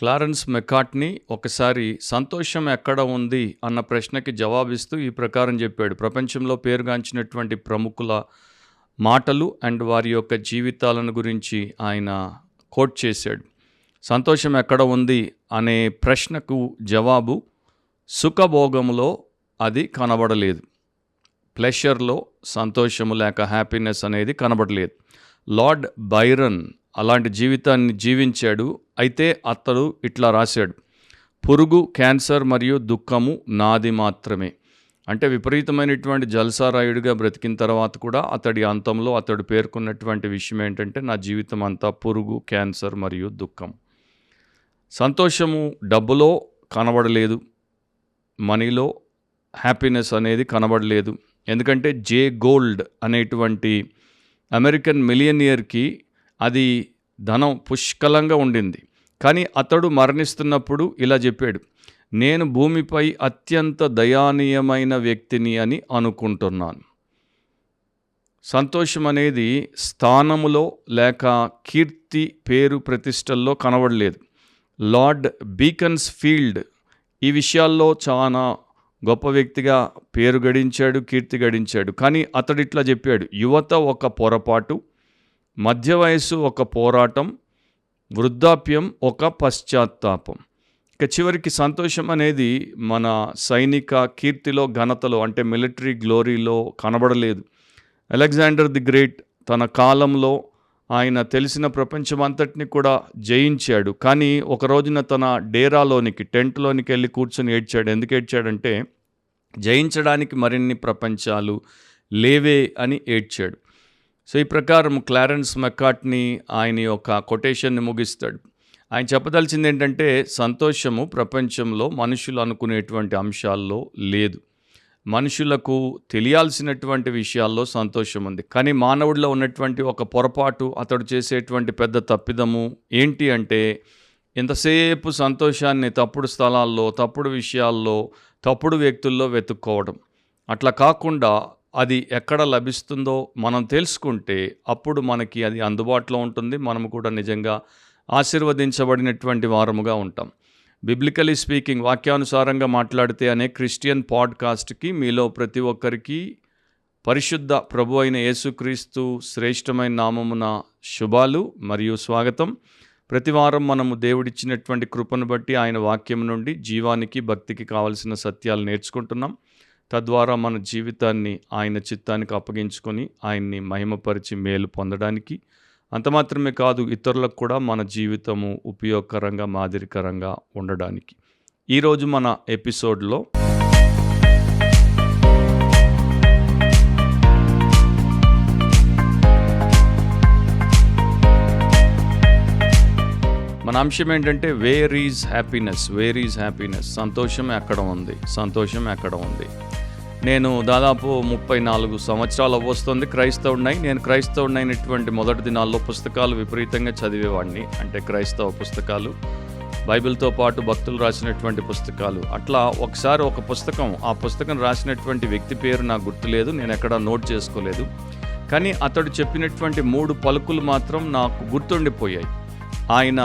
Clarence మెకార్ట్నీ ఒకసారి సంతోషం ఎక్కడ ఉంది అన్న ప్రశ్నకి జవాబిస్తూ ఈ ప్రకారం చెప్పాడు. ప్రపంచంలో పేరుగాంచినటువంటి ప్రముఖుల మాటలు అండ్ వారి యొక్క జీవితాలను గురించి ఆయన కోట్ చేశాడు. సంతోషం ఎక్కడ ఉంది అనే ప్రశ్నకు జవాబు సుఖభోగములో అది కనబడలేదు. ప్లెషర్లో సంతోషము లేక హ్యాపీనెస్ అనేది కనబడలేదు. లార్డ్ బైరన్ అలాంటి జీవితాన్ని జీవించాడు. అయితే అతడు ఇట్లా రాశాడు, పురుగు, క్యాన్సర్ మరియు దుఃఖము నాది మాత్రమే. అంటే విపరీతమైనటువంటి జల్సారాయుడిగా బ్రతికిన తర్వాత కూడా అతడి అంతంలో అతడు పేర్కొన్నటువంటి విషయం ఏంటంటే, నా జీవితం అంతా పురుగు, క్యాన్సర్ మరియు దుఃఖం. సంతోషము డబ్బులో కనబడలేదు, మనీలో హ్యాపీనెస్ అనేది కనబడలేదు. ఎందుకంటే జే గోల్డ్ అనేటువంటి అమెరికన్ మిలియనియర్కి అది ధనం పుష్కలంగా ఉండింది. కానీ అతడు మరణిస్తున్నప్పుడు ఇలా చెప్పాడు, నేను భూమిపై అత్యంత దయానీయమైన వ్యక్తిని అని అనుకుంటున్నాను. సంతోషం అనేది స్థానములో లేక కీర్తి, పేరు, ప్రతిష్టల్లో కనబడలేదు. లార్డ్ బీకన్స్ ఫీల్డ్ ఈ విషయాల్లో చాలా గొప్ప వ్యక్తిగా పేరు గడించాడు, కీర్తి గడించాడు. కానీ అతడు ఇట్లా చెప్పాడు, యువత ఒక పొరపాటు, మధ్య వయస్సు ఒక పోరాటం, వృద్ధాప్యం ఒక పశ్చాత్తాపం. ఇక చివరికి సంతోషం అనేది మన సైనిక కీర్తిలో, ఘనతలో అంటే మిలిటరీ గ్లోరీలో కనబడలేదు. అలెగ్జాండర్ ది గ్రేట్ తన కాలంలో ఆయన తెలిసిన ప్రపంచం అంతటిని కూడా జయించాడు. కానీ ఒక రోజున తన డేరాలోనికి, టెంట్లోనికి వెళ్ళి కూర్చొని ఏడ్చాడు. ఎందుకు ఏడ్చాడంటే, జయించడానికి మరిన్ని ప్రపంచాలు లేవే అని ఏడ్చాడు. సో ఈ ప్రకారం క్లారెన్స్ మెకార్ట్నీ ఆయన యొక్క కొటేషన్ని ముగిస్తాడు. ఆయన చెప్పదలిచింది ఏంటంటే, సంతోషము ప్రపంచంలో మనుషులు అనుకునేటువంటి అంశాల్లో లేదు. మనుషులకు తెలియాల్సినటువంటి విషయాల్లో సంతోషం ఉంది. కానీ మానవుడిలో ఉన్నటువంటి ఒక పొరపాటు, అతడు చేసేటువంటి పెద్ద తప్పిదము ఏంటి అంటే, ఇంతసేపు సంతోషాన్ని తప్పుడు స్థలాల్లో, తప్పుడు విషయాల్లో, తప్పుడు వ్యక్తుల్లో వెతుక్కోవడం. అట్లా కాకుండా అది ఎక్కడ లభిస్తుందో మనం తెలుసుకుంటే అప్పుడు మనకి అది అందుబాటులో ఉంటుంది. మనము కూడా నిజంగా ఆశీర్వదించబడినటువంటి వారముగా ఉంటాం. బిబ్లికలీ స్పీకింగ్, వాక్యానుసారంగా మాట్లాడితే అనే క్రిస్టియన్ పాడ్కాస్ట్కి మీలో ప్రతి ఒక్కరికి పరిశుద్ధ ప్రభు అయిన యేసుక్రీస్తు శ్రేష్టమైన నామమున శుభాలు మరియు స్వాగతం. ప్రతి వారం మనము దేవుడిచ్చినటువంటి కృపను బట్టి ఆయన వాక్యం నుండి జీవానికి, భక్తికి కావలసిన సత్యాలు నేర్చుకుంటున్నాం. తద్వారా మన జీవితాన్ని ఆయన చిత్తానికి అప్పగించుకొని ఆయన్ని మహిమపరిచి మేలు పొందడానికి, అంత మాత్రమే కాదు ఇతరులకు కూడా మన జీవితము ఉపయోగకరంగా, మాదిరికరంగా ఉండడానికి. ఈరోజు మన ఎపిసోడ్లో మన అంశం ఏంటంటే, where is happiness, where is happiness. సంతోషం ఎక్కడ ఉంది, సంతోషం ఎక్కడ ఉంది. నేను దాదాపు 34 సంవత్సరాలు అవ్వొస్తుంది క్రైస్తవుడినై. నేను క్రైస్తవుడినైనటువంటి మొదటి దినాల్లో పుస్తకాలు విపరీతంగా చదివేవాడిని. అంటే క్రైస్తవ పుస్తకాలు, బైబిల్తో పాటు భక్తులు రాసినటువంటి పుస్తకాలు. అట్లా ఒకసారి ఒక పుస్తకం, ఆ పుస్తకం రాసినటువంటి వ్యక్తి పేరు నాకు గుర్తులేదు, నేను ఎక్కడా నోట్ చేసుకోలేదు. కానీ అతడు చెప్పినటువంటి 3 పలుకులు మాత్రం నాకు గుర్తుండిపోయాయి. ఆయన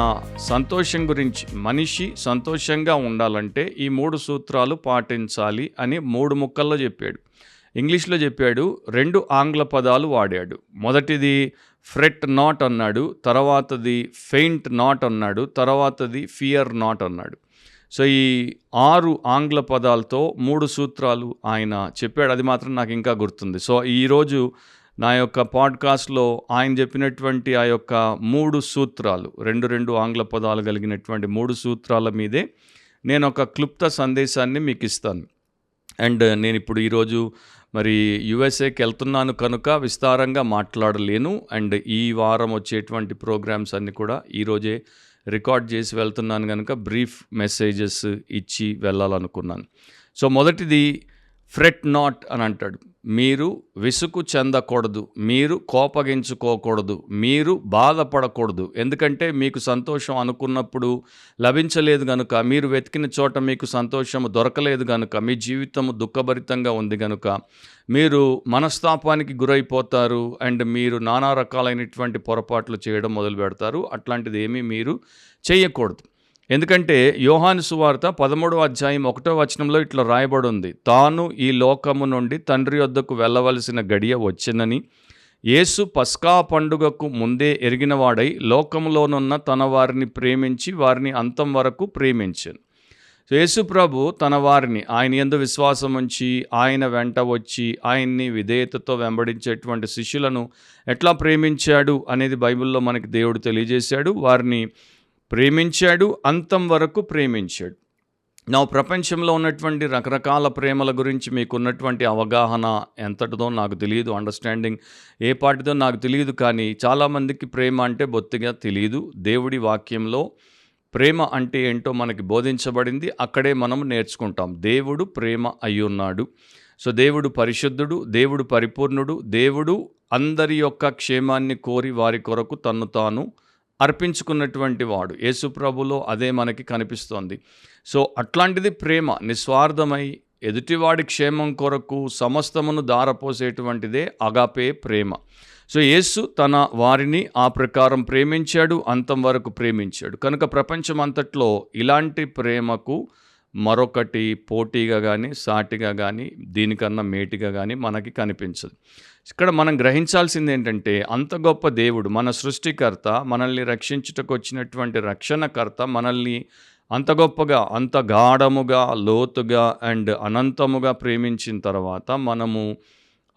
సంతోషం గురించి, మనిషి సంతోషంగా ఉండాలంటే ఈ 3 సూత్రాలు పాటించాలి అని 3 ముక్కల్లో చెప్పాడు. ఇంగ్లీష్లో చెప్పాడు, 2 ఆంగ్ల పదాలు వాడాడు. మొదటిది ఫ్రెట్ నాట్ అన్నాడు, తర్వాతది ఫెయింట్ నాట్ అన్నాడు, తర్వాతది ఫియర్ నాట్ అన్నాడు. సో ఈ 6 ఆంగ్ల పదాలతో 3 సూత్రాలు ఆయన చెప్పాడు. అది మాత్రం నాకు ఇంకా గుర్తుంది. సో ఈరోజు నా యొక్క పాడ్కాస్ట్లో ఆయన చెప్పినటువంటి ఆ యొక్క 3 సూత్రాలు, 2 ఆంగ్ల పదాలు కలిగినటువంటి 3 సూత్రాల మీదే నేను ఒక క్లుప్త సందేశాన్ని మీకు ఇస్తాను. అండ్ నేను ఇప్పుడు ఈరోజు మరి యుఎస్ఏకి వెళ్తున్నాను కనుక విస్తారంగా మాట్లాడలేను. అండ్ ఈ వారం వచ్చేటువంటి ప్రోగ్రామ్స్ అన్నీ కూడా ఈరోజే రికార్డ్ చేసి వెళ్తున్నాను కనుక బ్రీఫ్ మెసేజెస్ ఇచ్చి వెళ్ళాలనుకున్నాను. సో మొదటిది ఫ్రెట్ నాట్ అని అంటాడు. మీరు విసుగు చెందకూడదు, మీరు కోపగించుకోకూడదు, మీరు బాధపడకూడదు. ఎందుకంటే మీకు సంతోషం అనుకున్నప్పుడు లభించలేదు కనుక, మీరు వెతికిన చోట మీకు సంతోషము దొరకలేదు కనుక, మీ జీవితము దుఃఖభరితంగా ఉంది కనుక మీరు మనస్తాపానికి గురైపోతారు. అండ్ మీరు నానా రకాలైనటువంటి పొరపాట్లు చేయడం మొదలు పెడతారు. అట్లాంటిది ఏమీ మీరు చేయకూడదు. ఎందుకంటే యోహాను సువార్త 13వ అధ్యాయం 1వ వచనంలో ఇట్లా రాయబడి ఉంది, తాను ఈ లోకము నుండి తండ్రి వద్దకు వెళ్ళవలసిన గడియ వచ్చినని యేసు పస్కా పండుగకు ముందే ఎరిగినవాడై లోకములోనున్న తన వారిని ప్రేమించి వారిని అంతం వరకు ప్రేమించాను. యేసు ప్రభు తన వారిని ఆయన యందు విశ్వాసం ఉంచి ఆయన వెంట వచ్చి ఆయన్ని విధేయతతో వెంబడించేటువంటి శిష్యులను ఎట్లా ప్రేమించాడు అనేది బైబిల్లో మనకి దేవుడు తెలియజేశాడు. వారిని ప్రేమించాడు, అంతం వరకు ప్రేమించాడు. నా ప్రపంచంలో ఉన్నటువంటి రకరకాల ప్రేమల గురించి మీకున్నటువంటి అవగాహన ఎంతటిదో నాకు తెలియదు, అండర్స్టాండింగ్ ఏ పాటిదో నాకు తెలియదు. కానీ చాలామందికి ప్రేమ అంటే బొత్తిగా తెలియదు. దేవుడి వాక్యంలో ప్రేమ అంటే ఏంటో మనకి బోధించబడింది, అక్కడే మనం నేర్చుకుంటాం. దేవుడు ప్రేమ అయ్యున్నాడు. సో దేవుడు పరిశుద్ధుడు, దేవుడు పరిపూర్ణుడు, దేవుడు అందరి యొక్క క్షేమాన్ని కోరి వారి కొరకు తన్ను తాను అర్పించుకున్నటువంటి వాడు. యేసు ప్రభులో అదే మనకి కనిపిస్తోంది. సో అట్లాంటిది ప్రేమ, నిస్వార్థమై ఎదుటివాడి క్షేమం కొరకు సమస్తమును దారపోసేటువంటిదే అగాపే ప్రేమ. సో యేసు తన వారిని ఆ ప్రకారం ప్రేమించాడు, అంతం వరకు ప్రేమించాడు. కనుక ప్రపంచం అంతట్లో ఇలాంటి ప్రేమకు మరొకటి పోటీగా కానీ సాటిగా కానీ దీనికన్నా మేటిగా కానీ మనకి కనిపించదు. ఇక్కడ మనం గ్రహించాల్సింది ఏంటంటే, అంత గొప్ప దేవుడు, మన సృష్టికర్త, మనల్ని రక్షించుటకు వచ్చినటువంటి రక్షణకర్త మనల్ని అంత గొప్పగా, అంత గాఢముగా, లోతుగా అండ్ అనంతముగా ప్రేమించిన తర్వాత మనము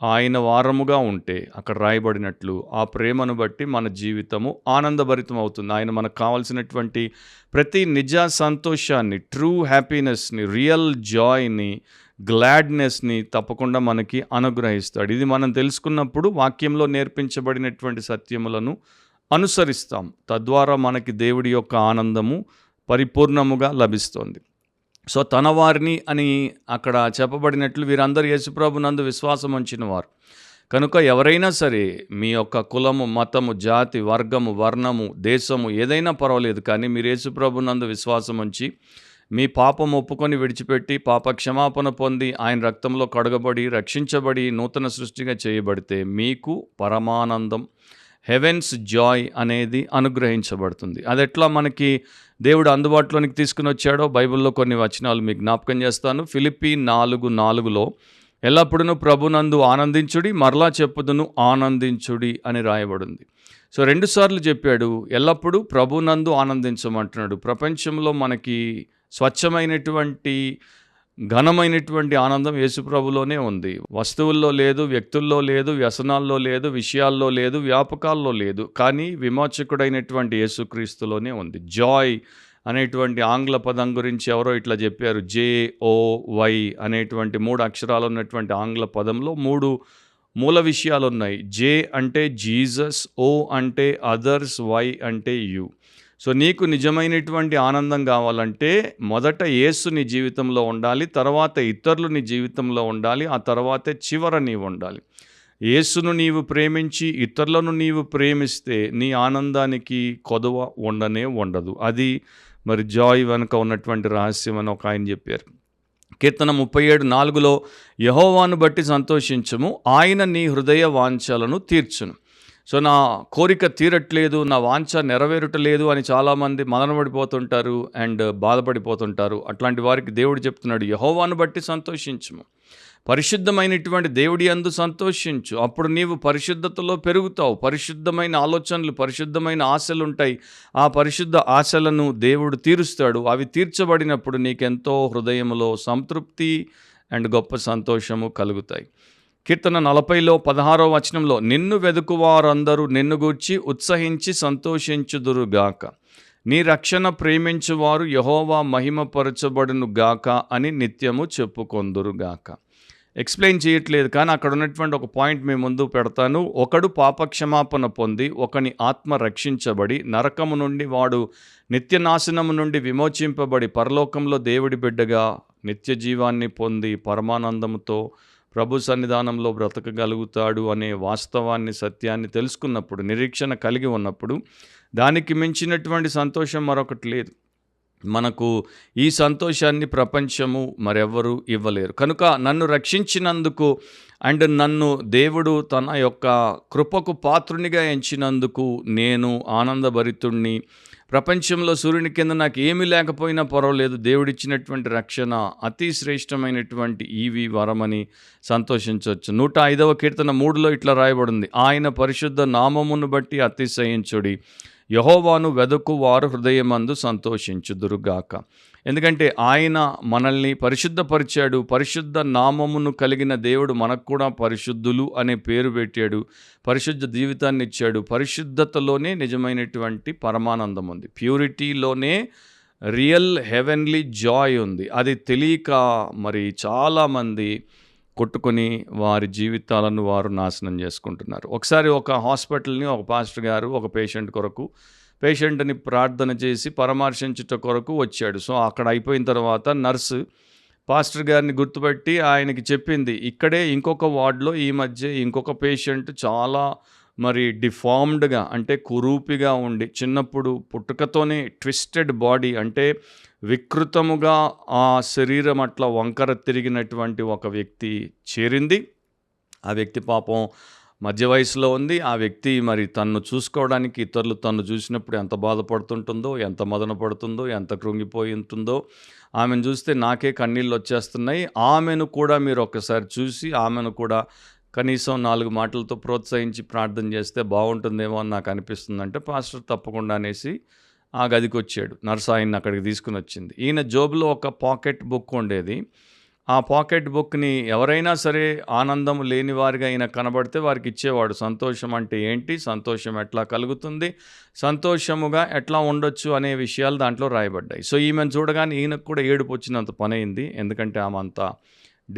ఆయన వారముగా ఉంటే అక్కడ రాయబడినట్లు ఆ ప్రేమను బట్టి మన జీవితము ఆనందభరితం అవుతుంది. ఆయన మనకు కావాల్సినటువంటి ప్రతి నిజ సంతోషాన్ని, ట్రూ హ్యాపీనెస్ని, రియల్ జాయ్ని, గ్లాడ్నెస్ని తప్పకుండా మనకి అనుగ్రహిస్తాడు. ఇది మనం తెలుసుకున్నప్పుడు వాక్యంలో నేర్పించబడినటువంటి సత్యములను అనుసరిస్తాం. తద్వారా మనకి దేవుడి యొక్క ఆనందము పరిపూర్ణముగా లభిస్తుంది. సో తన వారిని అని అక్కడ చెప్పబడినట్లు వీరందరూ యేసుప్రభునందు విశ్వాసం ఉంచిన వారు. కనుక ఎవరైనా సరే మీ యొక్క కులము, మతము, జాతి, వర్గము, వర్ణము, దేశము ఏదైనా పర్వాలేదు, కానీ మీరు యేసుప్రభునందు విశ్వాసం ఉంచి మీ పాపం ఒప్పుకొని విడిచిపెట్టి పాప క్షమాపణ పొంది ఆయన రక్తంలో కడగబడి రక్షించబడి నూతన సృష్టిగా చేయబడితే మీకు పరమానందం, హెవెన్స్ జాయ్ అనేది అనుగ్రహించబడుతుంది. అది ఎట్లా మనకి దేవుడు అందుబాటులోనికి తీసుకుని వచ్చాడో బైబిల్లో కొన్ని వచనాలు మీకు జ్ఞాపకం చేస్తాను. ఫిలిప్పీ 4:4 ఎల్లప్పుడూ ప్రభునందు ఆనందించుడి, మరలా చెప్పుదును ఆనందించుడి అని రాయబడింది. సో 2 సార్లు చెప్పాడు, ఎల్లప్పుడూ ప్రభునందు ఆనందించమంటున్నాడు. ప్రపంచంలో మనకి స్వచ్ఛమైనటువంటి ఘనమైనటువంటి ఆనందం యేసుప్రభులోనే ఉంది. వస్తువుల్లో లేదు, వ్యక్తుల్లో లేదు, వ్యసనాల్లో లేదు, విషయాల్లో లేదు, వ్యాపకాల్లో లేదు. కానీ విమోచకుడైనటువంటి యేసుక్రీస్తులోనే ఉంది. జాయ్ అనేటువంటి ఆంగ్ల పదం గురించి ఎవరో ఇట్లా చెప్పారు. JOY అనేటువంటి 3 అక్షరాలు ఉన్నటువంటి ఆంగ్ల పదంలో 3 మూల విషయాలు ఉన్నాయి. J అంటే జీసస్, O అంటే అదర్స్, Y అంటే యు. సో నీకు నిజమైనటువంటి ఆనందం కావాలంటే మొదట యేసు నీ జీవితంలో ఉండాలి, తర్వాత ఇతరులు నీ జీవితంలో ఉండాలి, ఆ తర్వాతే చివర నీవు ఉండాలి. యేసును నీవు ప్రేమించి ఇతరులను నీవు ప్రేమిస్తే నీ ఆనందానికి కొదవ ఉండనే ఉండదు. అది మరి జాయ్ వెనుక ఉన్నటువంటి రహస్యం అని ఒక ఆయన చెప్పారు. కీర్తన 37:4 యెహోవాను బట్టి సంతోషించుము, ఆయన నీ హృదయ వాంఛలను తీర్చును. సో నా కోరిక తీరట్లేదు, నా వాంఛ నెరవేరటలేదు అని చాలామంది మదనపడిపోతుంటారు అండ్ బాధపడిపోతుంటారు. అట్లాంటి వారికి దేవుడు చెప్తున్నాడు, యెహోవాను బట్టి సంతోషించుము, పరిశుద్ధమైనటువంటి దేవుడి యందు సంతోషించు. అప్పుడు నీవు పరిశుద్ధతలో పెరుగుతావు. పరిశుద్ధమైన ఆలోచనలు, పరిశుద్ధమైన ఆశలు ఉంటాయి. ఆ పరిశుద్ధ ఆశలను దేవుడు తీరుస్తాడు. అవి తీర్చబడినప్పుడు నీకెంతో హృదయంలో సంతృప్తి అండ్ గొప్ప సంతోషము కలుగుతాయి. కీర్తన 40:16 వచనంలో నిన్ను వెదుకువారందరూ నిన్ను గూర్చి ఉత్సహించి సంతోషించుదురుగాక, నీ రక్షణ ప్రేమించువారు యెహోవా మహిమపరచబడును గాక అని నిత్యము చెప్పుకొందురుగాక. ఎక్స్ప్లెయిన్ చేయట్లేదు, కానీ అక్కడ ఉన్నటువంటి ఒక పాయింట్ మీ ముందు పెడతాను. ఒకడు పాపక్షమాపణ పొంది ఒకని ఆత్మ రక్షించబడి నరకము నుండి వాడు నిత్యనాశనము నుండి విమోచింపబడి పరలోకంలో దేవుడి బిడ్డగా నిత్య జీవాన్ని పొంది పరమానందముతో ప్రభు సన్నిధానంలో బ్రతకగలుగుతాడు అనే వాస్తవాన్ని, సత్యాన్ని తెలుసుకున్నప్పుడు, నిరీక్షణ కలిగి ఉన్నప్పుడు దానికి మించినటువంటి సంతోషం మరొకటి లేదు. మనకు ఈ సంతోషాన్ని ప్రపంచము మరెవ్వరూ ఇవ్వలేరు. కనుక నన్ను రక్షించినందుకు అండ్ నన్ను దేవుడు తన యొక్క కృపకు పాత్రునిగా ఎంచినందుకు నేను ఆనందభరితుణ్ణి. ప్రపంచంలో సూర్యుని కింద నాకు ఏమీ లేకపోయినా పర్వాలేదు, దేవుడిచ్చినటువంటి రక్షణ అతి శ్రేష్టమైనటువంటి ఈవి వరమని సంతోషించవచ్చు. 105వ కీర్తన 3లో ఇట్లా రాయబడింది, ఆయన పరిశుద్ధ నామమును బట్టి అతిశయించుడి, యెహోవాను వెదకువారు హృదయమందు సంతోషించుదురుగాక. ఎందుకంటే ఆయన మనల్ని పరిశుద్ధపరిచాడు, పరిశుద్ధ నామమును కలిగిన దేవుడు మనకు కూడా పరిశుద్ధులు అనే పేరు పెట్టాడు, పరిశుద్ధ జీవితాన్ని ఇచ్చాడు. పరిశుద్ధతలోనే నిజమైనటువంటి పరమానందం ఉంది, ప్యూరిటీలోనే రియల్ హెవెన్లీ జాయ్ ఉంది. అది తెలియక మరి చాలామంది కొట్టుకొని వారి జీవితాలను వారు నాశనం చేసుకుంటున్నారు. ఒకసారి ఒక హాస్పిటల్ని ఒక పాస్టర్ గారు ఒక పేషెంట్ని ప్రార్థన చేసి పరామర్శించుట కొరకు వచ్చాడు. సో అక్కడ అయిపోయిన తర్వాత నర్సు పాస్టర్ గారిని గుర్తుపట్టి ఆయనకి చెప్పింది, ఇక్కడే ఇంకొక వార్డులో ఈ మధ్య ఇంకొక పేషెంట్ చాలా మరి డిఫార్మ్డ్గా, అంటే కురూపిగా ఉండి చిన్నప్పుడు పుట్టుకతోనే ట్విస్టెడ్ బాడీ, అంటే వికృతముగా ఆ శరీరం అట్లా వంకర తిరిగినటువంటి ఒక వ్యక్తి చేరింది. ఆ వ్యక్తి పాపం మధ్య వయసులో ఉంది. ఆ వ్యక్తి మరి తన్ను చూసుకోవడానికి ఇతరులు తన్ను చూసినప్పుడు ఎంత బాధపడుతుంటుందో, ఎంత మదన పడుతుందో, ఎంత కృంగిపోయి ఉంటుందో, ఆమెను చూస్తే నాకే కన్నీళ్ళు వచ్చేస్తున్నాయి. ఆమెను కూడా మీరు ఒక్కసారి చూసి ఆమెను కూడా కనీసం 4 మాటలతో ప్రోత్సహించి ప్రార్థన చేస్తే బాగుంటుందేమో అని నాకు అనిపిస్తుందంటే పాస్టర్ తప్పకుండా అనేసి ఆ గదికి వచ్చాడు. నర్సు ఆయన్ని అక్కడికి తీసుకుని వచ్చింది. ఈయన జోబులో ఒక పాకెట్ బుక్ ఉండేది. ఆ పాకెట్ బుక్ని ఎవరైనా సరే ఆనందం లేని వారిగా ఈయన కనబడితే వారికి ఇచ్చేవాడు. సంతోషం అంటే ఏంటి, సంతోషం ఎట్లా కలుగుతుంది, సంతోషముగా ఎట్లా ఉండొచ్చు అనే విషయాలు దాంట్లో రాయబడ్డాయి. సో ఈమెను చూడగానే ఈయనకు కూడా ఏడుపు వచ్చినంత పని అయింది, ఎందుకంటే ఆమె అంతా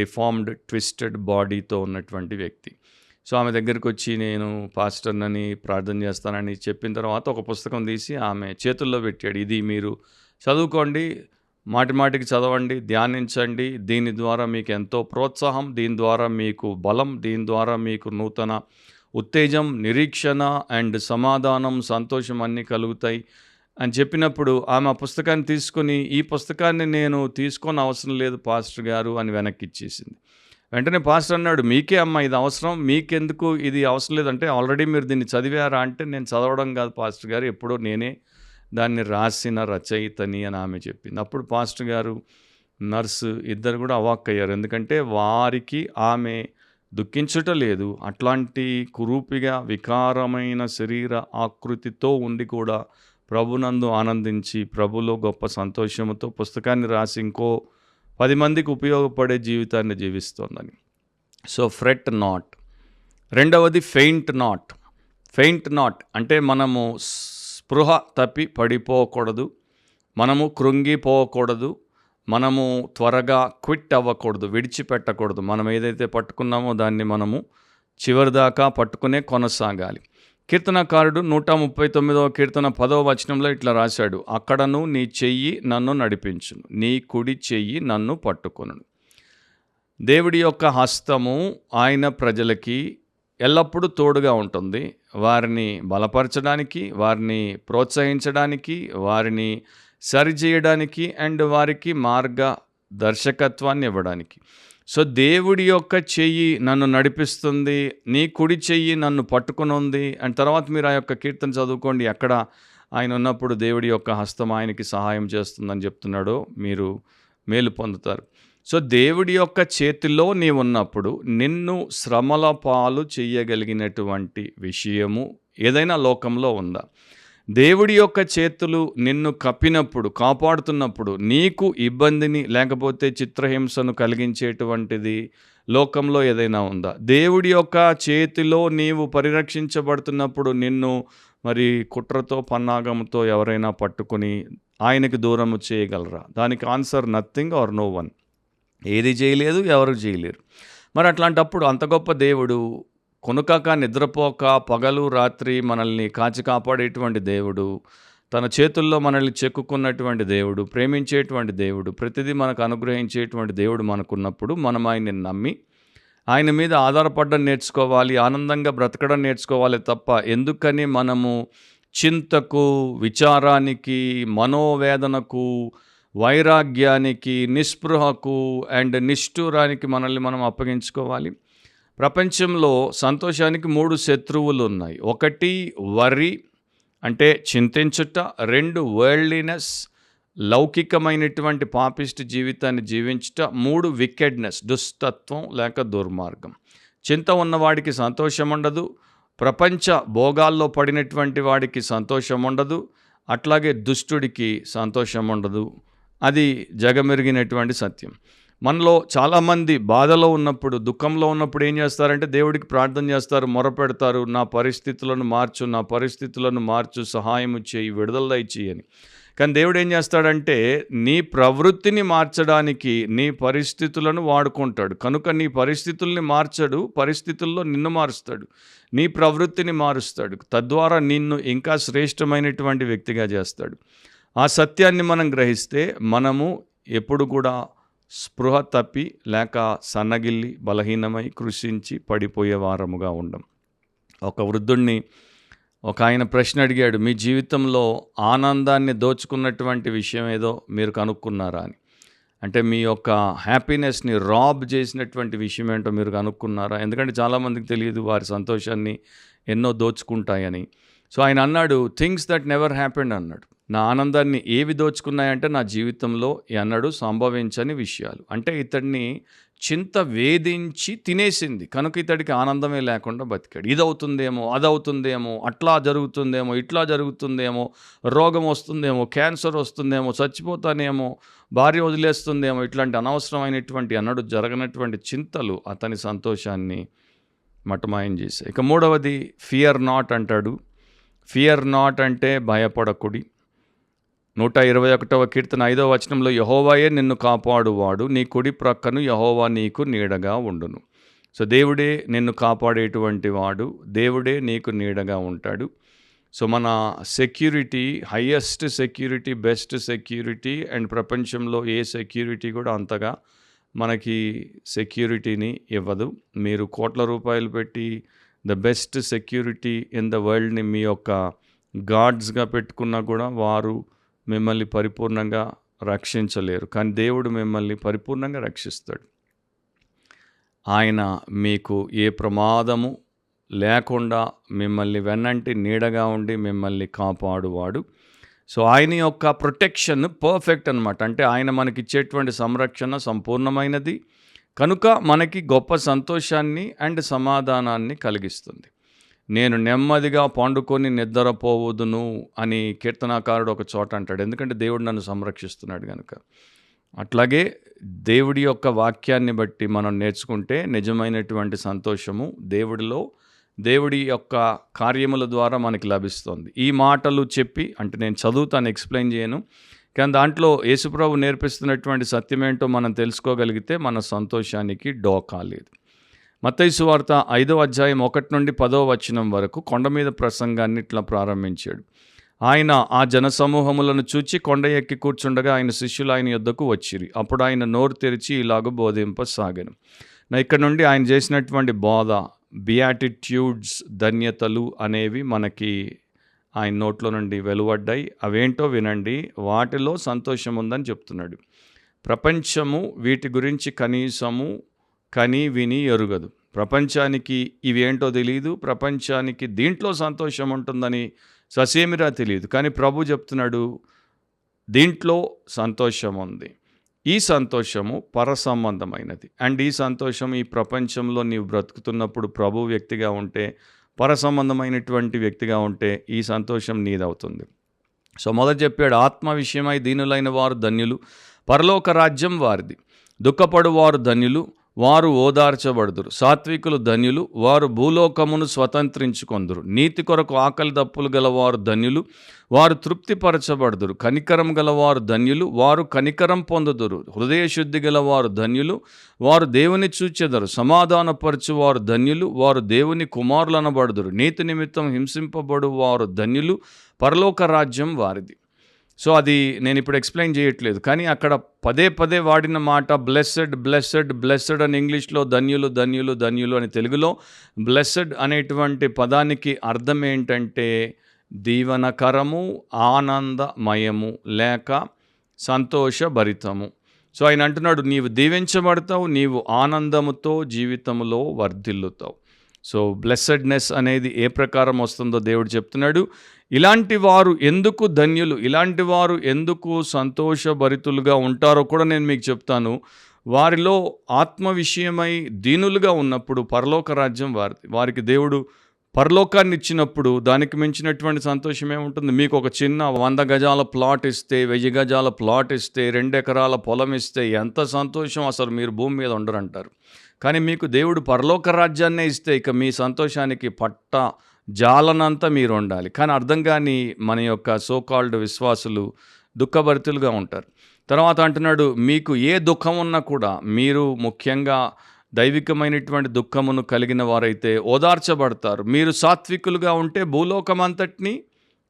డిఫార్మ్డ్ ట్విస్టెడ్ బాడీతో ఉన్నటువంటి వ్యక్తి. సో ఆమె దగ్గరికి వచ్చి నేను పాస్టర్నని ప్రార్థన చేస్తానని చెప్పిన తర్వాత ఒక పుస్తకం తీసి ఆమె చేతుల్లో పెట్టాడు. ఇది మీరు చదువుకోండి, మాటికి చదవండి, ధ్యానించండి, దీని ద్వారా మీకు ఎంతో ప్రోత్సాహం, దీని ద్వారా మీకు బలం, దీని ద్వారా మీకు నూతన ఉత్తేజం, నిరీక్షణ అండ్ సమాధానం, సంతోషం అన్నీ కలుగుతాయి అని చెప్పినప్పుడు ఆమె ఆ పుస్తకాన్ని తీసుకొని, ఈ పుస్తకాన్ని నేను తీసుకొని అవసరం లేదు పాస్టర్ గారు అని వెనక్కి ఇచ్చేసింది. వెంటనే పాస్టర్ అన్నాడు, మీకే అమ్మ ఇది అవసరం, మీకెందుకు ఇది అవసరం లేదంటే, ఆల్రెడీ మీరు దీన్ని చదివారా అంటే, నేను చదవడం కాదు పాస్టర్ గారు, ఎప్పుడో నేనే దాన్ని రాసిన రచయితని అని ఆమె చెప్పింది. అప్పుడు పాస్టర్ గారు నర్సు ఇద్దరు కూడా అవాక్కయ్యారు, ఎందుకంటే వారికి ఆమె దుఃఖించుట లేదు, అట్లాంటి కురూపిగా వికారమైన శరీర ఆకృతితో ఉండి కూడా ప్రభునందు ఆనందించి ప్రభులో గొప్ప సంతోషంతో పుస్తకాన్ని రాసి ఇంకో 10 మందికి ఉపయోగపడే జీవితాన్ని జీవిస్తోందని. So fret not. రెండవది ఫెయింట్ నాట్ అంటే మనము స్పృహ తప్పి పడిపోకూడదు, మనము కృంగిపోకూడదు, మనము త్వరగా క్విట్ అవ్వకూడదు, విడిచిపెట్టకూడదు. మనం ఏదైతే పట్టుకున్నామో దాన్ని మనము చివరిదాకా పట్టుకునే కొనసాగాలి. కీర్తనకారుడు 139వ కీర్తన 10వ వచనంలో ఇట్లా రాశాడు, అక్కడను నీ చెయ్యి నన్ను నడిపించును, నీ కుడి చెయ్యి నన్ను పట్టుకొనును. దేవుడి యొక్క హస్తము ఆయన ప్రజలకి ఎల్లప్పుడూ తోడుగా ఉంటుంది. వారిని బలపరచడానికి, వారిని ప్రోత్సహించడానికి, వారిని సరిచేయడానికి అండ్ వారికి మార్గదర్శకత్వాన్ని ఇవ్వడానికి. సో దేవుడి యొక్క చెయ్యి నన్ను నడిపిస్తుంది, నీ కుడి చెయ్యి నన్ను పట్టుకునుంది. అండ్ తర్వాత మీరు ఆ యొక్క కీర్తన చదువుకోండి, ఎక్కడ ఆయన ఉన్నప్పుడు దేవుడి యొక్క హస్తం ఆయనకి సహాయం చేస్తుందని చెప్తున్నాడో మీరు మేలు పొందుతారు. సో దేవుడి యొక్క చేతిలో నీవు ఉన్నప్పుడు నిన్ను శ్రమల పాలు చేయగలిగినటువంటి విషయము ఏదైనా లోకంలో ఉందా? దేవుడి యొక్క చేతులు నిన్ను కప్పినప్పుడు, కాపాడుతున్నప్పుడు నీకు ఇబ్బందిని లేకపోతే చిత్రహింసను కలిగించేటువంటిది లోకంలో ఏదైనా ఉందా? దేవుడి యొక్క చేతిలో నీవు పరిరక్షించబడుతున్నప్పుడు నిన్ను మరి కుట్రతో పన్నాగంతో ఎవరైనా పట్టుకుని ఆయనకి దూరము చేయగలరా? దానికి answer nothing or no one. ఏది చేయలేదు, ఎవరు చేయలేరు. మరి అట్లాంటప్పుడు అంత గొప్ప దేవుడు, కొనుకాక నిద్రపోక పగలు రాత్రి మనల్ని కాచి కాపాడేటువంటి దేవుడు, తన చేతుల్లో మనల్ని చెక్కుకున్నటువంటి దేవుడు, ప్రేమించేటువంటి దేవుడు, ప్రతిదీ మనకు అనుగ్రహించేటువంటి దేవుడు మనకున్నప్పుడు మనం ఆయన్ని నమ్మి ఆయన మీద ఆధారపడడం నేర్చుకోవాలి, ఆనందంగా బ్రతకడం నేర్చుకోవాలి తప్ప ఎందుకని మనము చింతకు, విచారానికి, మనోవేదనకు, వైరాగ్యానికి, నిస్పృహకు అండ్ నిష్ఠూరానికి మనల్ని మనం అప్పగించుకోవాలి. ప్రపంచంలో సంతోషానికి 3 శత్రువులు ఉన్నాయి. ఒకటి వరి, అంటే చింతించుట, 2 వరల్డ్లీనెస్, లౌకికమైనటువంటి పాపిష్టి జీవితాన్ని జీవించుట, 3 వికెడ్నెస్, దుష్టత్వం లేక దుర్మార్గం. చింత ఉన్నవాడికి సంతోషం ఉండదు, ప్రపంచ భోగాల్లో పడినటువంటి వాడికి సంతోషం ఉండదు, అట్లాగే దుష్టుడికి సంతోషం ఉండదు. అది జగమెరిగినటువంటి సత్యం. మనలో చాలామంది బాధలో ఉన్నప్పుడు, దుఃఖంలో ఉన్నప్పుడు ఏం చేస్తారంటే దేవుడికి ప్రార్థన చేస్తారు, మొరపెడతారు, నా పరిస్థితులను మార్చు, సహాయము చేయి, విడుదల దయచేయి అని. కానీ దేవుడు ఏం చేస్తాడంటే నీ ప్రవృత్తిని మార్చడానికి నీ పరిస్థితులను వాడుకుంటాడు. కనుక నీ పరిస్థితుల్ని మార్చడు, పరిస్థితుల్లో నిన్ను మారుస్తాడు, నీ ప్రవృత్తిని మారుస్తాడు. తద్వారా నిన్ను ఇంకా శ్రేష్టమైనటువంటి వ్యక్తిగా చేస్తాడు. ఆ సత్యాన్ని మనం గ్రహిస్తే మనము ఎప్పుడు కూడా స్పృహ తప్పి లేక సన్నగిల్లి బలహీనమై కృషించి పడిపోయే వారముగా ఉండం. ఒక వృద్ధుణ్ణి ఒక ఆయన ప్రశ్న అడిగాడు, మీ జీవితంలో ఆనందాన్ని దోచుకున్నటువంటి విషయం ఏదో మీరు కనుక్కున్నారా అని. అంటే మీ యొక్క హ్యాపీనెస్ని రాబ్ చేసినటువంటి విషయం ఏంటో మీరు కనుక్కున్నారా? ఎందుకంటే చాలామందికి తెలియదు వారి సంతోషాన్ని ఎన్నో దోచుకుంటాయని. సో ఆయన అన్నాడు, థింగ్స్ దట్ నెవర్ హ్యాపెండ్ అన్నాడు. నా ఆనందాన్ని ఏవి దోచుకున్నాయంటే నా జీవితంలో అన్నాడు సంభవించని విషయాలు. అంటే ఇతడిని చింత వేధించి తినేసింది, కనుక ఇతడికి ఆనందమే లేకుండా బతికాడు. ఇదవుతుందేమో, అదవుతుందేమో, అట్లా జరుగుతుందేమో, ఇట్లా జరుగుతుందేమో, రోగం వస్తుందేమో, క్యాన్సర్ వస్తుందేమో, చచ్చిపోతానేమో, భార్య వదిలేస్తుందేమో, ఇట్లాంటి అనవసరమైనటువంటి అన్నాడు జరగనటువంటి చింతలు అతని సంతోషాన్ని మటమాయం చేశాయి. ఇక 3వది ఫియర్ నాట్ అంటాడు. ఫియర్ నాట్ అంటే భయపడకుడి. 121వ కీర్తన 5వ వచనంలో యెహోవాయే నిన్ను కాపాడువాడు, నీ కుడి ప్రక్కను యెహోవా నీకు నీడగా ఉండును. సో దేవుడే నిన్ను కాపాడేటువంటి వాడు, దేవుడే నీకు నీడగా ఉంటాడు. సో మన security, highest security, best security, and ప్రపంచంలో ఏ సెక్యూరిటీ కూడా అంతగా మనకి సెక్యూరిటీని ఇవ్వదు. మీరు కోట్ల రూపాయలు పెట్టి the best security in the వరల్డ్ని మీ యొక్క గాడ్స్గా పెట్టుకున్నా కూడా వారు మిమ్మల్ని పరిపూర్ణంగా రక్షించలేరు. కానీ దేవుడు మిమ్మల్ని పరిపూర్ణంగా రక్షిస్తాడు. ఆయన మీకు ఏ ప్రమాదము లేకుండా మిమ్మల్ని వెన్నంటి నీడగా ఉండి మిమ్మల్ని కాపాడువాడు. సో ఆయన యొక్క ప్రొటెక్షన్ పర్ఫెక్ట్ అనమాట. అంటే ఆయన మనకిచ్చేటువంటి సంరక్షణ సంపూర్ణమైనది, కనుక మనకి గొప్ప సంతోషాన్ని అండ్ సమాధానాన్ని కలిగిస్తుంది. నేను నెమ్మదిగా పండుకొని నిద్రపోవదును అని కీర్తనాకారుడు ఒక చోట అంటాడు, ఎందుకంటే దేవుడు నన్ను సంరక్షిస్తున్నాడు కనుక. అట్లాగే దేవుడి యొక్క వాక్యాన్ని బట్టి మనం నేర్చుకుంటే నిజమైనటువంటి సంతోషము దేవుడిలో, దేవుడి యొక్క కార్యముల ద్వారా మనకి లభిస్తుంది. ఈ మాటలు చెప్పి, అంటే నేను చదువుతాను, ఎక్స్ప్లెయిన్ చేయను, కానీ దాంట్లో యేసుప్రభు నేర్పిస్తున్నటువంటి సత్యమేంటో మనం తెలుసుకోగలిగితే మన సంతోషానికి డోకా లేదు. మత్తయి సువార్త 5వ అధ్యాయం 1 నుండి 10వ వచనం వరకు కొండ మీద ప్రసంగాన్ని ఇట్లా ప్రారంభించాడు. ఆయన ఆ జనసమూహములను చూచి కొండ ఎక్కి కూర్చుండగా ఆయన శిష్యులు ఆయన యొద్దకు వచ్చిరి. అప్పుడు ఆయన నోరు తెరిచి ఇలాగ బోధింపసాగాను. ఇక్కడ నుండి ఆయన చేసినటువంటి బోధ, బియాటిట్యూడ్స్, ధన్యతలు అనేవి మనకి ఆయన నోట్లో నుండి వెలువడ్డాయి. అవేంటో వినండి, వాటిలో సంతోషం ఉందని చెప్తున్నాడు. ప్రపంచము వీటి గురించి కనీసము కని విని ఎరుగదు. ప్రపంచానికి ఇవేంటో తెలియదు, ప్రపంచానికి దీంట్లో సంతోషం ఉంటుందని ససేమిరా తెలియదు. కానీ ప్రభు చెప్తున్నాడు, దీంట్లో సంతోషం ఉంది. ఈ సంతోషము పరసంబంధమైనది. అండ్ ఈ సంతోషం ఈ ప్రపంచంలో నీవు బ్రతుకుతున్నప్పుడు ప్రభు వ్యక్తిగా ఉంటే, పరసంబంధమైనటువంటి వ్యక్తిగా ఉంటే ఈ సంతోషం నీదవుతుంది. సో మొదట చెప్పాడు, ఆత్మ విషయమై దీనులైన వారు ధన్యులు, పరలోక రాజ్యం వారిది. దుఃఖపడు వారు ధన్యులు, వారు ఓదార్చబడుదురు. సాత్వికులు ధన్యులు, వారు భూలోకమును స్వతంత్రించుకొందురు. నీతి కొరకు ఆకలి దప్పులు గలవారు ధన్యులు, వారు తృప్తిపరచబడుదురు. కనికరం గలవారు ధన్యులు, వారు కనికరం పొందుదురు. హృదయశుద్ధి గలవారు ధన్యులు, వారు దేవుని చూచెదరు. సమాధానపరచువారు ధన్యులు, వారు దేవుని కుమారులనబడుదురు. నీతి నిమిత్తం హింసింపబడు వారు ధన్యులు, పరలోక రాజ్యం వారిది. సో అది నేను ఇప్పుడు ఎక్స్ప్లెయిన్ చేయట్లేదు, కానీ అక్కడ పదే పదే వాడిన మాట బ్లెస్సెడ్, బ్లెస్సెడ్, బ్లెస్సెడ్ అని ఇంగ్లీష్లో ధన్యులు, ధన్యులు, ధన్యులు అని తెలుగులో బ్లెస్సెడ్ అనేటువంటి పదానికి అర్థం ఏంటంటే దీవనకరము, ఆనందమయము లేక సంతోషభరితము. సో ఆయన అంటున్నాడు, నీవు దీవించబడతావు, నీవు ఆనందముతో జీవితంలో వర్ధిల్లుతావు. సో బ్లెస్సెడ్నెస్ అనేది ఏ ప్రకారం వస్తుందో దేవుడు చెప్తున్నాడు. ఇలాంటి వారు ఎందుకు ధన్యులు, ఇలాంటి వారు ఎందుకు సంతోషభరితులుగా ఉంటారో కూడా నేను మీకు చెప్తాను. వారిలో ఆత్మ విషయమై దీనులుగా ఉన్నప్పుడు పరలోక రాజ్యం వారికి దేవుడు పరలోకాన్ని ఇచ్చినప్పుడు దానికి మించినటువంటి సంతోషం ఏముంటుంది? మీకు ఒక చిన్న 100 గజాల ప్లాట్ ఇస్తే, 1000 గజాల ప్లాట్ ఇస్తే, 2 ఎకరాల పొలం ఇస్తే ఎంత సంతోషం, అసలు మీరు భూమి మీద ఉండరంటారు. కానీ మీకు దేవుడు పరలోక రాజ్యాన్నే ఇస్తే ఇక మీ సంతోషానికి పట్ట జాలనంతా మీరు ఉండాలి. కానీ అర్థం కాని మన యొక్క సోకాల్డ్ విశ్వాసులు దుఃఖభరితులుగా ఉంటారు. తర్వాత అంటున్నాడు, మీకు ఏ దుఃఖం ఉన్నా కూడా మీరు ముఖ్యంగా దైవికమైనటువంటి దుఃఖమును కలిగిన వారైతే ఓదార్చబడతారు. మీరు సాత్వికులుగా ఉంటే భూలోకమంతటిని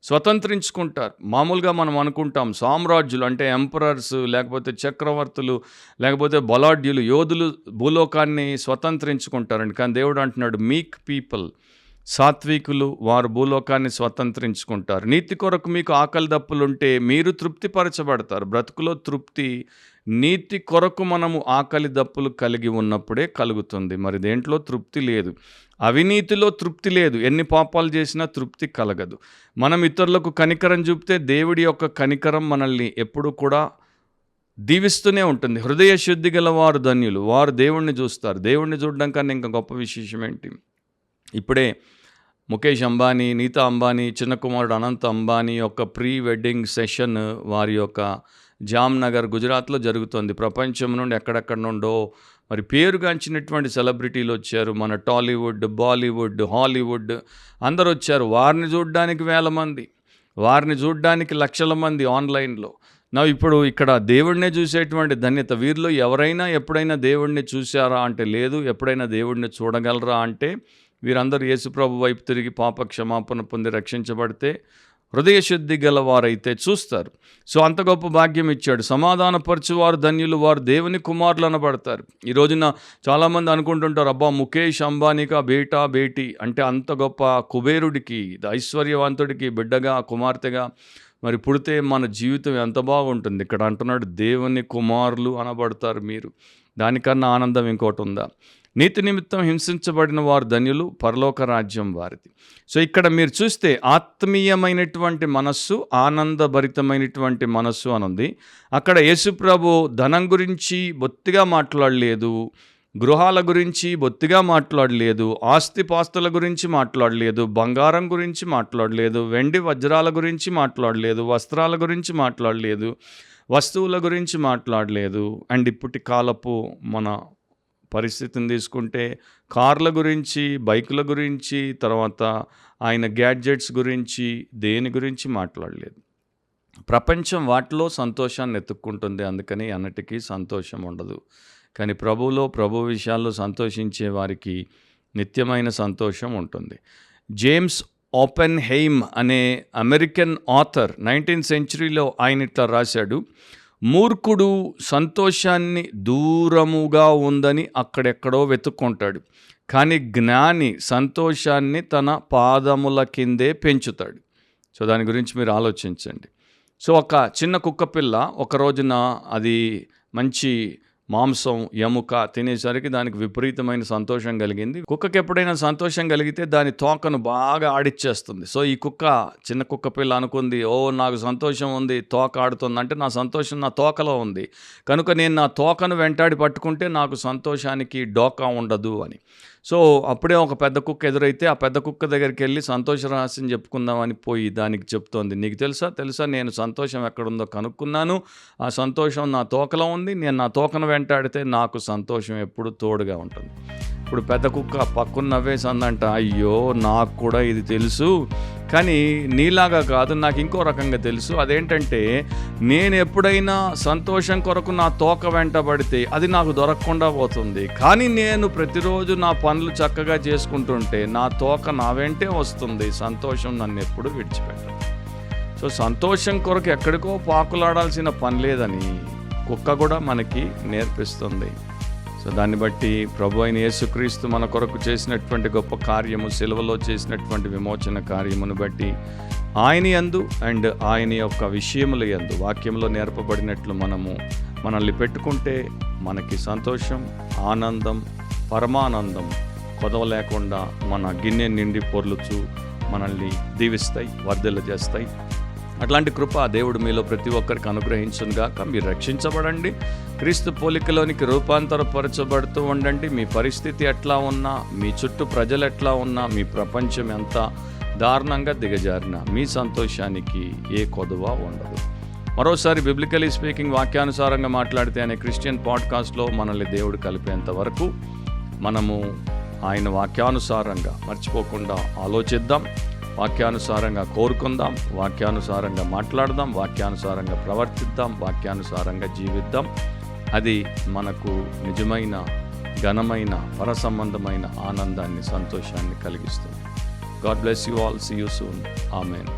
స్వతంత్రించుకుంటారు. మామూలుగా మనం అనుకుంటాం సామ్రాజ్యులు అంటే ఎంపరర్స్, లేకపోతే చక్రవర్తులు, లేకపోతే బలాఢ్యులు, యోధులు భూలోకాన్ని స్వతంత్రించుకుంటారండి. కానీ దేవుడు అంటున్నాడు, మీక్ పీపుల్, సాత్వికులు, వారు భూలోకాన్ని స్వతంత్రించుకుంటారు. నీతి కొరకు మీకు ఆకలి దప్పులుంటే మీరు తృప్తిపరచబడతారు. బ్రతుకులో తృప్తి నీతి కొరకు మనము ఆకలి దప్పులు కలిగి ఉన్నప్పుడే కలుగుతుంది. మరి దేంట్లో తృప్తి లేదు, అవినీతిలో తృప్తి లేదు, ఎన్ని పాపాలు చేసినా తృప్తి కలగదు. మనం ఇతరులకు కనికరం చూపితే దేవుడి యొక్క కనికరం మనల్ని ఎప్పుడు కూడా దీవిస్తూనే ఉంటుంది. హృదయ శుద్ధి గల వారు ధన్యులు, వారు దేవుణ్ణి చూస్తారు. దేవుణ్ణి చూడడం కన్నా ఇంకా గొప్ప విశేషం ఏంటి? ఇప్పుడే ముఖేష్ అంబానీ, నీతా అంబానీ, చిన్న కుమారుడు అనంత్ అంబానీ యొక్క ప్రీ వెడ్డింగ్ సెషన్ వారి యొక్క జామ్నగర్ గుజరాత్లో జరుగుతుంది. ప్రపంచం నుండి ఎక్కడెక్కడ నుండో మరి పేరుగాంచినటువంటి సెలబ్రిటీలు వచ్చారు. మన టాలీవుడ్, బాలీవుడ్, హాలీవుడ్ అందరూ వచ్చారు. వారిని చూడడానికి 1000 మంది, వారిని చూడడానికి లక్షల మంది ఆన్లైన్లో. ఇప్పుడు ఇక్కడ దేవుడినే చూసేటువంటి ధన్యత. వీరిలో ఎవరైనా ఎప్పుడైనా దేవుడిని చూశారా అంటే లేదు. ఎప్పుడైనా దేవుడిని చూడగలరా అంటే వీరందరూ యేసుప్రభు వైపు తిరిగి పాప క్షమాపణ పొంది రక్షించబడితే, హృదయ శుద్ధి గల వారైతే చూస్తారు. సో అంత గొప్ప భాగ్యం ఇచ్చాడు. సమాధానపరచువారు ధన్యులు, వారు దేవుని కుమారులు అనబడతారు. ఈ రోజున చాలామంది అనుకుంటుంటారు, అబ్బా ముఖేష్ అంబానీకా బేటీ అంటే అంత గొప్ప కుబేరుడికి, ఐశ్వర్యవంతుడికి బిడ్డగా, కుమార్తెగా మరి పుడితే మన జీవితం ఎంత బాగుంటుంది. ఇక్కడ అంటున్నాడు, దేవుని కుమారులు అనబడతారు మీరు. దానికన్నా ఆనందం ఇంకోటి ఉందా? నీతి నిమిత్తం హింసించబడిన వారు ధన్యులు, పరలోక రాజ్యం వారిది. సో ఇక్కడ మీరు చూస్తే ఆత్మీయమైనటువంటి మనస్సు, ఆనందభరితమైనటువంటి మనస్సు అనుంది. అక్కడ యేసుప్రభు ధనం గురించి బొత్తిగా మాట్లాడలేదు, గృహాల గురించి బొత్తిగా మాట్లాడలేదు, ఆస్తిపాస్తుల గురించి మాట్లాడలేదు, బంగారం గురించి మాట్లాడలేదు, వెండి వజ్రాల గురించి మాట్లాడలేదు, వస్త్రాల గురించి మాట్లాడలేదు, వస్తువుల గురించి మాట్లాడలేదు. అండ్ ఇప్పటి కాలపు మన పరిస్థితిని తీసుకుంటే కార్ల గురించి, బైకుల గురించి, తర్వాత ఆయన గ్యాడ్జెట్స్ గురించి, దేని గురించి మాట్లాడలేదు. ప్రపంచం వాటిలో సంతోషాన్ని ఎత్తుక్కుంటుంది, అందుకని అన్నిటికీ సంతోషం ఉండదు. కానీ ప్రభువులో, ప్రభు విషయాల్లో సంతోషించే వారికి నిత్యమైన సంతోషం ఉంటుంది. జేమ్స్ ఓపెన్హెయిమ్ అనే అమెరికన్ ఆథర్ 19th centuryలో ఆయన ఇట్లా రాశాడు, మూర్ఖుడు సంతోషాన్ని దూరముగా ఉందని అక్కడెక్కడో వెతుక్కుంటాడు, కానీ జ్ఞాని సంతోషాన్ని తన పాదముల కిందే పెంచుతాడు. సో దాని గురించి మీరు ఆలోచించండి. సో ఒక చిన్న కుక్క పిల్ల ఒక రోజున అది మంచి మాంసం, ఎముక తినేసరికి దానికి విపరీతమైన సంతోషం కలిగింది. కుక్కకి ఎప్పుడైనా సంతోషం కలిగితే దాని తోకను బాగా ఆడిచ్చేస్తుంది. సో ఈ కుక్క, చిన్న కుక్క పిల్ల అనుకుంది, ఓ నాకు సంతోషం ఉంది, తోక ఆడుతుంది అంటే నా సంతోషం నా తోకలో ఉంది, కనుక నేను నా తోకను వెంటాడి పట్టుకుంటే నాకు సంతోషానికి డోకా ఉండదు అని. సో అప్పుడే ఒక పెద్ద కుక్క ఎదురైతే ఆ పెద్ద కుక్క దగ్గరికి వెళ్ళి సంతోష రహస్యం చెప్పుకుందామని పోయి దానికి చెప్తోంది, నీకు తెలుసా నేను సంతోషం ఎక్కడుందో కనుక్కున్నాను, ఆ సంతోషం నా తోకలో ఉంది, నేను నా తోకను వెంటాడితే నాకు సంతోషం ఎప్పుడు తోడుగా ఉంటుంది. ఇప్పుడు పెద్ద కుక్క పక్కన నవ్వేసి అందంట, అయ్యో నాకు కూడా ఇది తెలుసు, కానీ నీలాగా కాదు, నాకు ఇంకో రకంగా తెలుసు. అదేంటంటే నేను ఎప్పుడైనా సంతోషం కొరకు నా తోక వెంటబడితే అది నాకు దొరకకుండా పోతుంది, కానీ నేను ప్రతిరోజు నా పనులు చక్కగా చేసుకుంటుంటే నా తోక నా వెంటే వస్తుంది, సంతోషం నన్ను ఎప్పుడు విడిచిపెట్టదు. సో సంతోషం కొరకు ఎక్కడికో పాకులాడాల్సిన పని లేదని కుక్క కూడా మనకి నేర్పిస్తుంది. సో దాన్ని బట్టి ప్రభు అయిన యేసుక్రీస్తు మన కొరకు చేసినటువంటి గొప్ప కార్యము, సిలువలో చేసినటువంటి విమోచన కార్యమును బట్టి ఆయన యందు అండ్ ఆయన యొక్క విషయముల యందు వాక్యంలో నేర్పబడినట్లు మనల్ని పెట్టుకుంటే మనకి సంతోషం, ఆనందం, పరమానందం కొదవ లేకుండా మన గిన్నె నిండి పొర్లుచు మనల్ని దీవిస్తాయి, వర్ధిల్ల చేస్తాయి. అట్లాంటి కృప దేవుడు మీలో ప్రతి ఒక్కరికి అనుగ్రహించునుగాక. మీరు రక్షించబడండి, క్రీస్తు పోలికలోనికి రూపాంతరపరచబడుతూ ఉండండి. మీ పరిస్థితి ఎట్లా ఉన్నా, మీ చుట్టూ ప్రజలు ఎట్లా ఉన్నా, మీ ప్రపంచం ఎంత దారుణంగా దిగజారినా మీ సంతోషానికి ఏ కొదువ ఉండదు. మరోసారి బిబ్లికలీ స్పీకింగ్ వాక్యానుసారంగా మాట్లాడితే అనే క్రిస్టియన్ పాడ్కాస్ట్లో మనల్ని దేవుడు కలిపేంత వరకు మనము ఆయన వాక్యానుసారంగా మర్చిపోకుండా ఆలోచిద్దాం, వాక్యానుసారంగా కోరుకుందాం, వాక్యానుసారంగా మాట్లాడదాం, వాక్యానుసారంగా ప్రవర్తిద్దాం, వాక్యానుసారంగా జీవిద్దాం. అది మనకు నిజమైన ఘనమైన పరసంబంధమైన ఆనందాన్ని, సంతోషాన్ని కలిగిస్తుంది. God bless you all. See you soon. Amen.